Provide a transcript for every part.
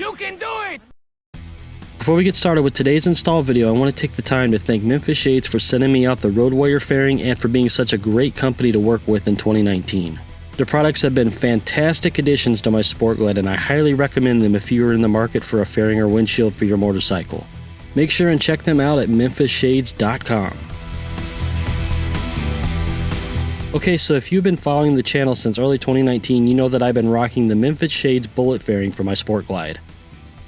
You can do it! Before we get started with today's install video, I want to take the time to thank Memphis Shades for sending me out the Road Warrior fairing and for being such a great company to work with in 2019. Their products have been fantastic additions to my Sport Glide, and I highly recommend them if you are in the market for a fairing or windshield for your motorcycle. Make sure and check them out at memphisshades.com. Okay, so if you've been following the channel since early 2019, you know that I've been rocking the Memphis Shades Bullet fairing for my Sport Glide.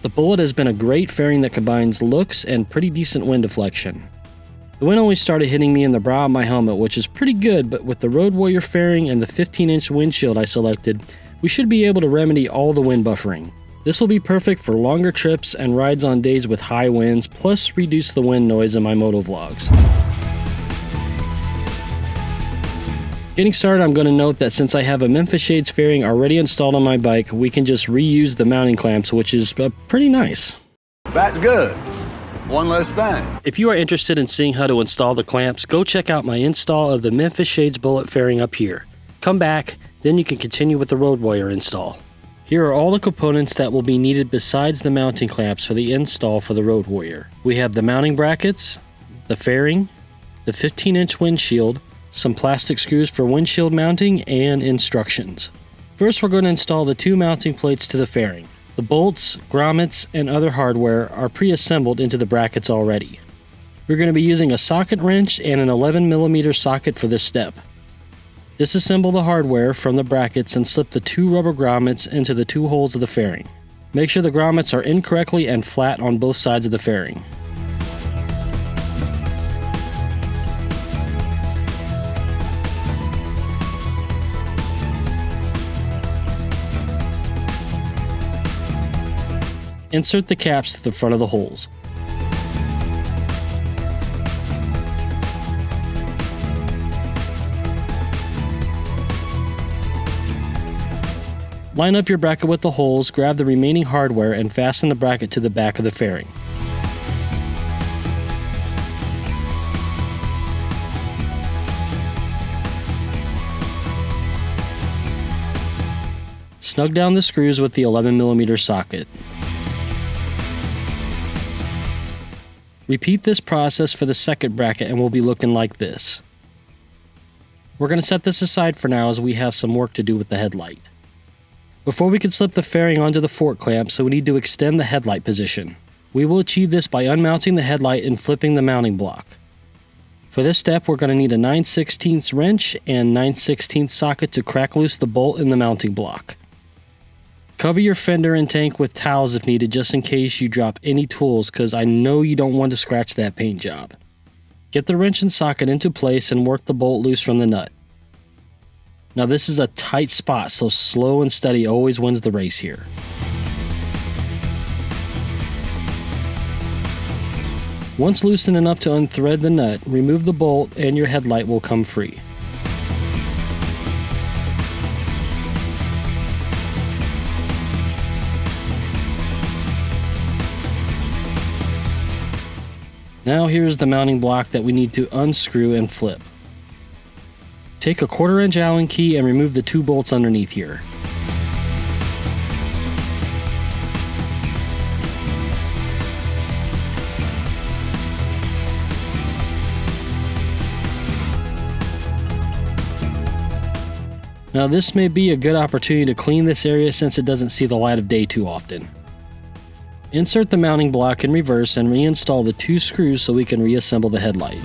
The Bullet has been a great fairing that combines looks and pretty decent wind deflection. The wind only started hitting me in the brow of my helmet, which is pretty good, but with the Road Warrior fairing and the 15-inch windshield I selected, we should be able to remedy all the wind buffering. This will be perfect for longer trips and rides on days with high winds, plus reduce the wind noise in my moto vlogs. Getting started, I'm going to note that since I have a Memphis Shades fairing already installed on my bike, we can just reuse the mounting clamps, which is pretty nice. That's good. One less thing. If you are interested in seeing how to install the clamps, go check out my install of the Memphis Shades Bullet fairing up here. Come back, then you can continue with the Road Warrior install. Here are all the components that will be needed besides the mounting clamps for the install for the Road Warrior. We have the mounting brackets, the fairing, the 15-inch windshield, some plastic screws for windshield mounting, and instructions. First, we're going to install the two mounting plates to the fairing. The bolts, grommets, and other hardware are pre-assembled into the brackets already. We're going to be using a socket wrench and an 11mm socket for this step. Disassemble the hardware from the brackets and slip the two rubber grommets into the two holes of the fairing. Make sure the grommets are in correctly and flat on both sides of the fairing. Insert the caps to the front of the holes. Line up your bracket with the holes, grab the remaining hardware, and fasten the bracket to the back of the fairing. Snug down the screws with the 11mm socket. Repeat this process for the second bracket and we'll be looking like this. We're going to set this aside for now as we have some work to do with the headlight. Before we can slip the fairing onto the fork clamp, so we need to extend the headlight position. We will achieve this by unmounting the headlight and flipping the mounting block. For this step, we're going to need a 9/16 wrench and 9/16 socket to crack loose the bolt in the mounting block. Cover your fender and tank with towels if needed, just in case you drop any tools, because I know you don't want to scratch that paint job. Get the wrench and socket into place and work the bolt loose from the nut. Now this is a tight spot, so slow and steady always wins the race here. Once loosened enough to unthread the nut, remove the bolt and your headlight will come free. Now here's the mounting block that we need to unscrew and flip. Take a 1/4-inch Allen key and remove the two bolts underneath here. Now this may be a good opportunity to clean this area since it doesn't see the light of day too often. Insert the mounting block in reverse and reinstall the two screws so we can reassemble the headlight.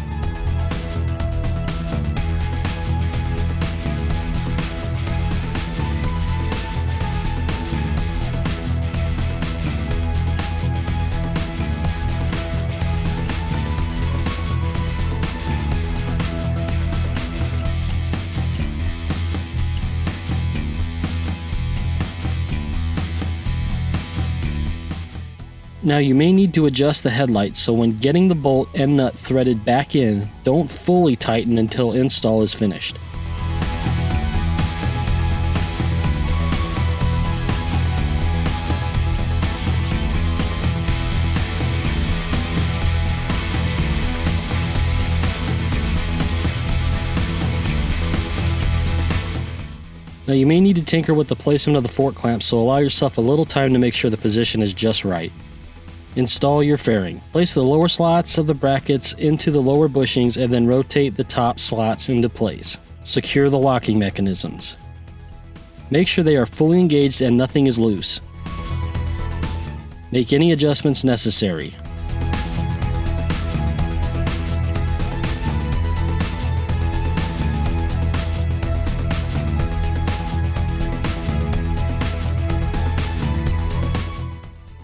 Now you may need to adjust the headlight, so when getting the bolt and nut threaded back in, don't fully tighten until install is finished. Now you may need to tinker with the placement of the fork clamp, so allow yourself a little time to make sure the position is just right. Install your fairing. Place the lower slots of the brackets into the lower bushings and then rotate the top slots into place. Secure the locking mechanisms. Make sure they are fully engaged and nothing is loose. Make any adjustments necessary.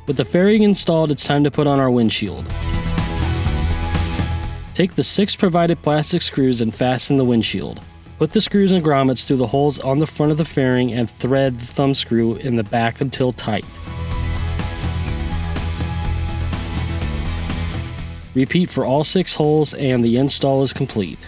With the fairing installed, it's time to put on our windshield. Take the 6 provided plastic screws and fasten the windshield. Put the screws and grommets through the holes on the front of the fairing and thread the thumb screw in the back until tight. Repeat for all 6 holes and the install is complete.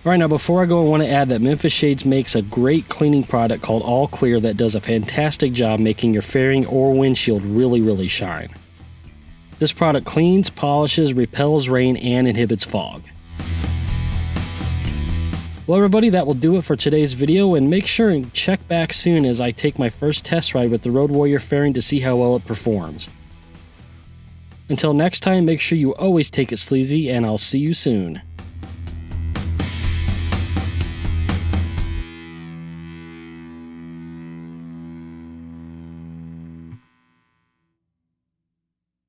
Alright, now before I go, I want to add that Memphis Shades makes a great cleaning product called All Clear that does a fantastic job making your fairing or windshield really shine. This product cleans, polishes, repels rain, and inhibits fog. Well everybody, that will do it for today's video, and make sure and check back soon as I take my first test ride with the Road Warrior fairing to see how well it performs. Until next time, make sure you always take it sleazy, and I'll see you soon.